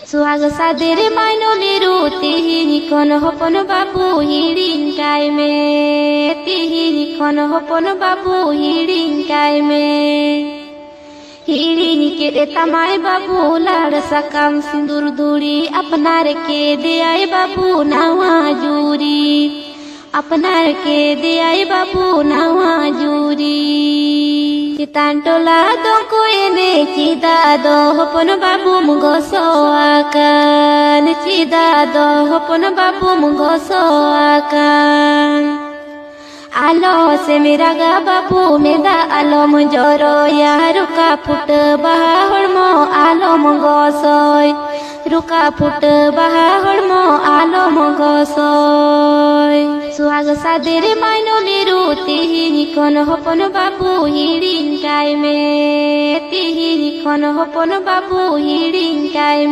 सुहाग सादेर माइनोले तिहिनी कन हपन बाबू हिडिंकाय में तिहिनी कन हपन बाबू हिडिंकाय में हिडिनी के रे तमाय बाबू लाड़ सकाम सिंदूर दूरी अपनार के दे आए बाबू नावा जूरी अपनार के दे आए बाबू नावा जूरी चितान टोला दोको एने चिदा दो हपन बाबू मुगो सोआकान चिदा दो हपन बाबू मुगो सोआकान आलो से मेरा गा बाबू मेदा आलो मुजोरो या रुका फुट बहा हड़मो आलो मुगो सोय रुका फुट बहा हड़मो आलो मुगो सोय सुहाग सादेर माइनोले तिहिनी कन हपन बाबू हिडिंकाय में तिहिनी कन हपन बाबू हिडिंकाय में।